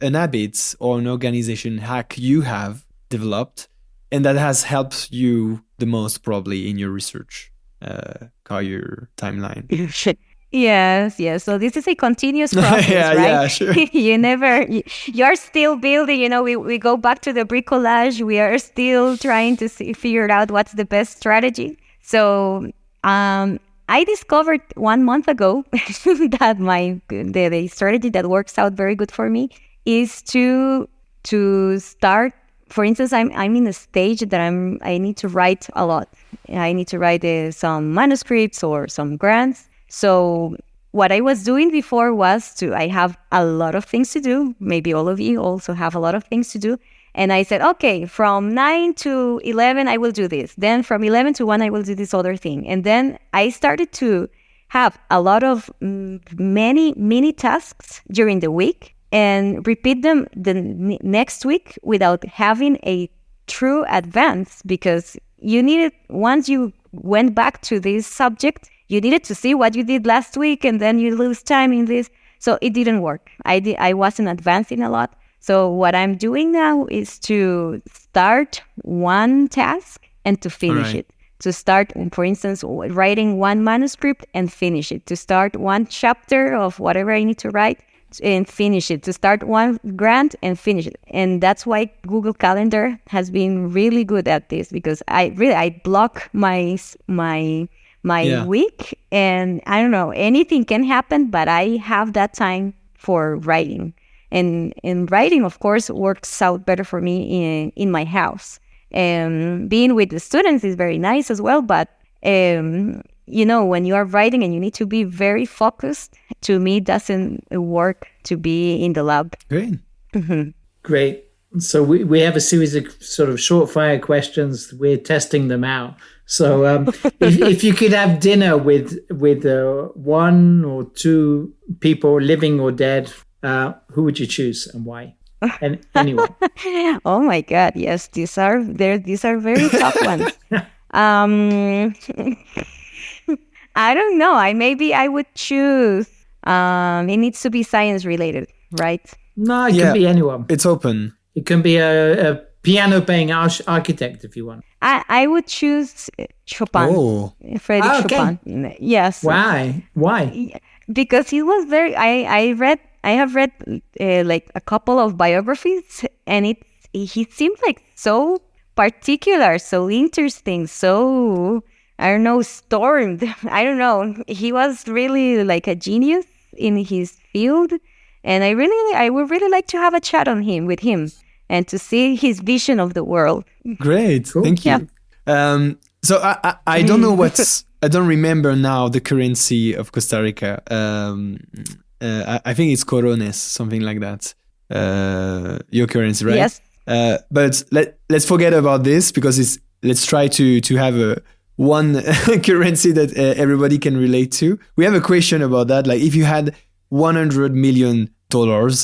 an habit or an organization hack you have developed and that has helped you the most probably in your research career timeline? Yes. So this is a continuous process, right? Yeah, sure. You're still building, we go back to the bricolage. We are still trying to figure out what's the best strategy. So I discovered 1 month ago that the strategy that works out very good for me is to start. For instance, I'm in a stage that I need to write a lot. I need to write some manuscripts or some grants. So what I was doing before was I have a lot of things to do. Maybe all of you also have a lot of things to do. And I said, okay, from 9 to 11, I will do this. Then from 11 to 1, I will do this other thing. And then I started to have a lot of many mini tasks during the week and repeat them the next week without having a true advance, because you needed, once you went back to this subject, you needed to see what you did last week, and then you lose time in this. So it didn't work. I wasn't advancing a lot. So what I'm doing now is to start one task and to finish it. To start, for instance, writing one manuscript and finish it. To start one chapter of whatever I need to write and finish it. To start one grant and finish it. And that's why Google Calendar has been really good at this, because I block my week, and I don't know, anything can happen, but I have that time for writing. And writing, of course, works out better for me in my house. Being with the students is very nice as well, but when you are writing and you need to be very focused, to me, it doesn't work to be in the lab. Great. Mm-hmm. Great. So we have a series of sort of short fire questions. We're testing them out. So if you could have dinner with one or two people, living or dead, who would you choose and why? And anyone? Oh my God! Yes, these are very tough ones. I don't know. I would choose. It needs to be science related, right? No, it can be anyone. It's open. It can be a piano-playing architect if you want. I would choose Chopin. Oh. Frédéric Chopin. Yes. Why? Because he was very. I have read like a couple of biographies, and he seemed like so particular, so interesting, so I don't know, stormed. I don't know. He was really like a genius in his field, and I would really like to have a chat with him, and to see his vision of the world. Great, cool. Thank you. Yeah. So I don't know I don't remember now the currency of Costa Rica. I think it's corones, something like that. Your currency, right? Yes. But let's forget about this, because let's try to have one currency that everybody can relate to. We have a question about that. Like, if you had $100 million,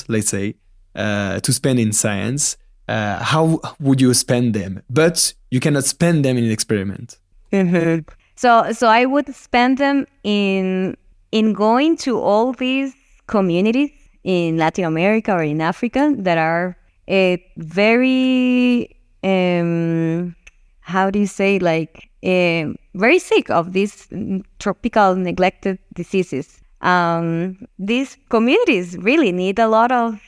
let's say, to spend in science, how would you spend them? But you cannot spend them in an experiment. Mm-hmm. So I would spend them in going to all these communities in Latin America or in Africa that are very how do you say, like very sick of these tropical neglected diseases. These communities really need a lot of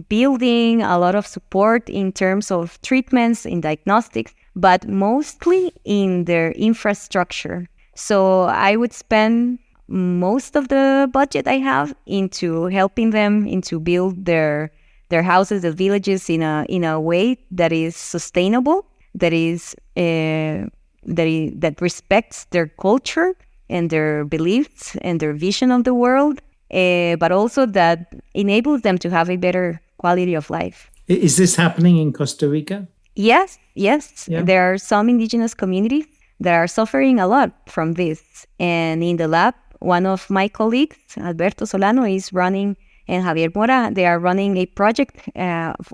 building, a lot of support in terms of treatments, in diagnostics, but mostly in their infrastructure. So I would spend most of the budget I have into helping them into build their houses, the villages in a way that is sustainable, that is that respects their culture and their beliefs and their vision of the world, but also that enables them to have a better quality of life. Is this happening in Costa Rica? Yes. Yeah. There are some indigenous communities that are suffering a lot from this. And in the lab, one of my colleagues, Alberto Solano, is running, and Javier Mora, they are running a project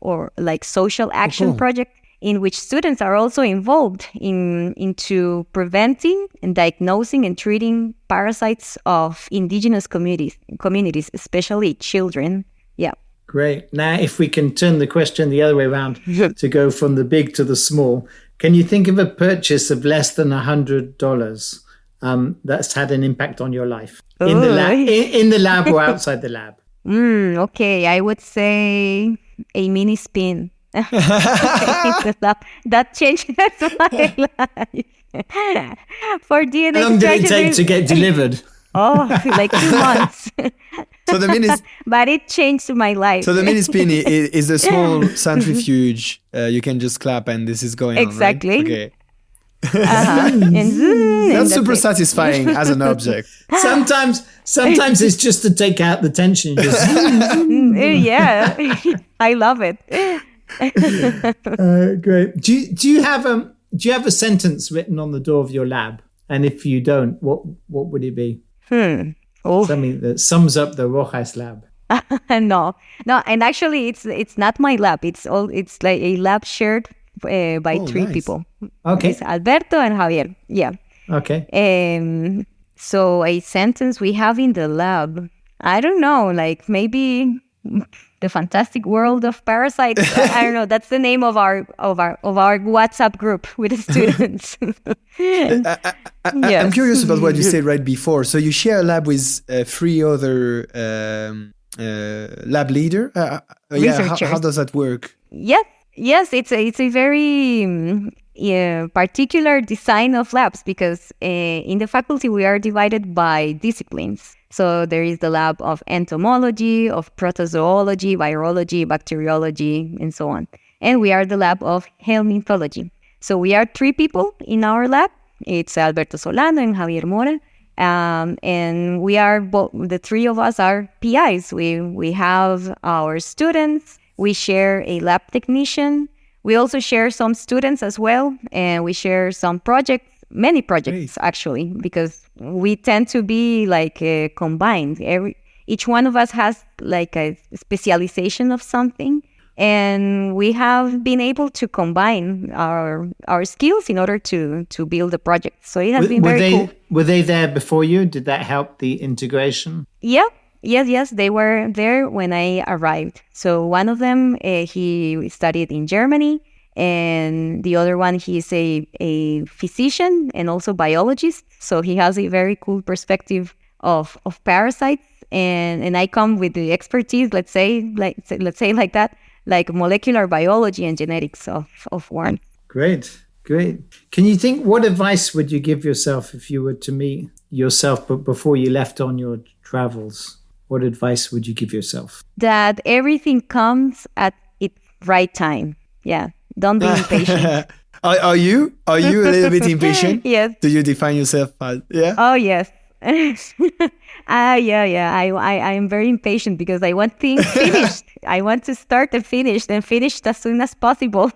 or like social action project in which students are also involved into preventing and diagnosing and treating parasites of indigenous communities, especially children. Yeah. Great. Now, if we can turn the question the other way around to go from the big to the small, can you think of a purchase of less than $100 that's had an impact on your life in the lab or outside the lab? Okay, I would say a mini spin. That changed my life. For DNA How long did it take to get delivered? Like 2 months. So the but it changed my life. So the mini spin is a small centrifuge. You can just clap and this is going exactly. on, right? Okay. That's super satisfying as an object. Sometimes it's just to take out the tension. Yeah, I love it. Great. Do you have a sentence written on the door of your lab? And if you don't, what would it be? Something that sums up the Rojas lab. No, and actually, it's not my lab. It's like a lab shared by 3 people. Okay. It's Alberto and Javier. Yeah. Okay. So a sentence we have in the lab, I don't know, like maybe the fantastic world of parasites. I don't know. That's the name of our WhatsApp group with the students. I'm curious about what you said right before. So you share a lab with 3 other lab leader. How does that work? Yes, it's a very particular design of labs because in the faculty we are divided by disciplines. So there is the lab of entomology, of protozoology, virology, bacteriology, and so on. And we are the lab of helminthology. So we are 3 people in our lab. It's Alberto Solano and Javier Mora. And we are the 3 of us are PIs. We have our students. We share a lab technician. We also share some students as well. And we share some projects, many projects actually, because we tend to be like combined. Each one of us has like a specialization of something. And we have been able to combine our skills in order to build a project. So it has been very cool. Were they there before you? Did that help the integration? Yeah. Yes. They were there when I arrived. So one of them, he studied in Germany. And the other one, he is a physician and also biologist. So he has a very cool perspective of parasites. And I come with the expertise, let's say like that, like molecular biology and genetics of worms. Great. Can you think, what advice would you give yourself if you were to meet yourself before you left on your travels? What advice would you give yourself? That everything comes at its right time. Yeah. Don't be impatient. Are you a little bit impatient? Yes. Do you define yourself as, yeah? Oh, yes. Yeah. I am very impatient because I want things finished. I want to start and finished as soon as possible.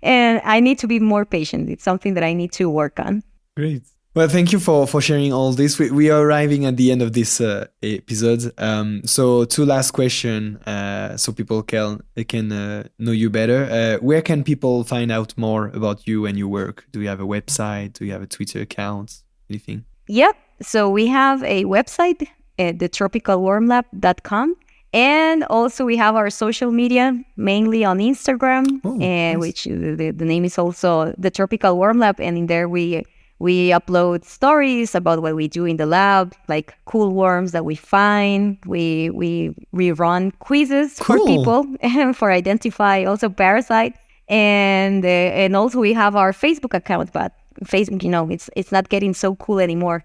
And I need to be more patient. It's something that I need to work on. Great. Well, thank you for sharing all this. We are arriving at the end of this episode. So 2 last questions so people can know you better. Where can people find out more about you and your work? Do you have a website? Do you have a Twitter account? Anything? Yep. So we have a website at thetropicalwormlab.com. And also we have our social media, mainly on Instagram, nice. Which the name is also The Tropical Worm Lab. And in there we upload stories about what we do in the lab, like cool worms that we find. We run quizzes for people for identify also parasites. And also we have our Facebook account, but Facebook, it's not getting so cool anymore.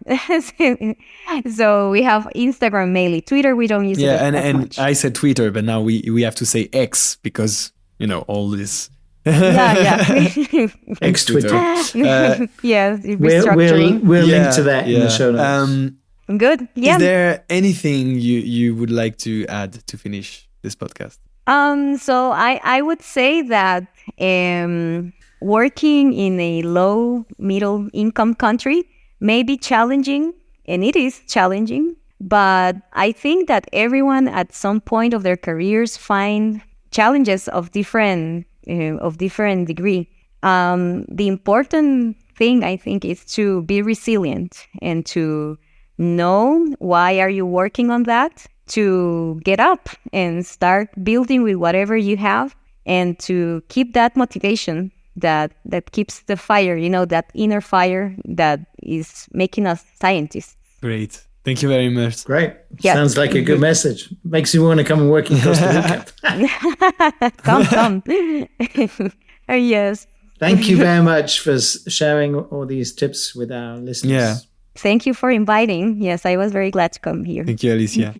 So we have Instagram mainly. Twitter, we don't use it as much. I said Twitter, but now we have to say X because, all this Yeah. Ex-Twitter. Yes, We'll restructuring. link to that in the show notes. Good. Yeah. Is there anything you would like to add to finish this podcast? So I would say that working in a low middle income country may be challenging, and it is challenging, but I think that everyone at some point of their careers find challenges of different degree. The important thing, I think, is to be resilient and to know why are you working on that, to get up and start building with whatever you have, and to keep that motivation that keeps the fire, that inner fire that is making us scientists. Great. Thank you very much. Great. Yeah. Sounds like a good message. Makes you want to come and work in Costa Rica. Come. Yes. Thank you very much for sharing all these tips with our listeners. Yeah. Thank you for inviting. Yes, I was very glad to come here. Thank you, Alicia.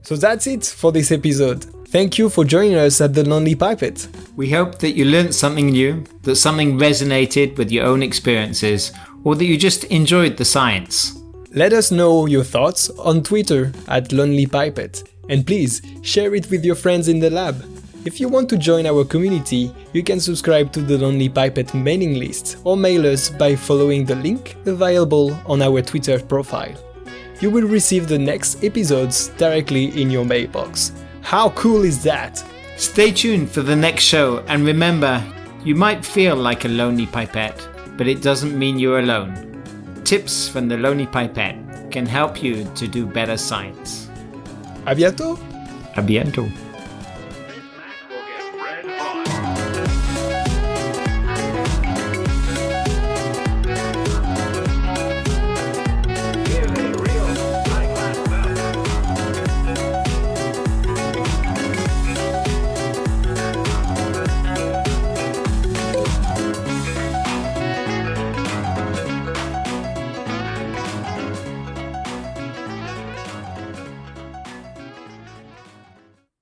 So that's it for this episode. Thank you for joining us at The Lonely Pipette. We hope that you learned something new, that something resonated with your own experiences, or that you just enjoyed the science. Let us know your thoughts on Twitter at Lonely Pipette, and please share it with your friends in the lab. If you want to join our community, you can subscribe to the Lonely Pipette mailing list or mail us by following the link available on our Twitter profile. You will receive the next episodes directly in your mailbox. How cool is that? Stay tuned for the next show, and remember, you might feel like a lonely pipette, but it doesn't mean you're alone. Tips from the Lonely Pipette can help you to do better science. À bientôt! A bientôt!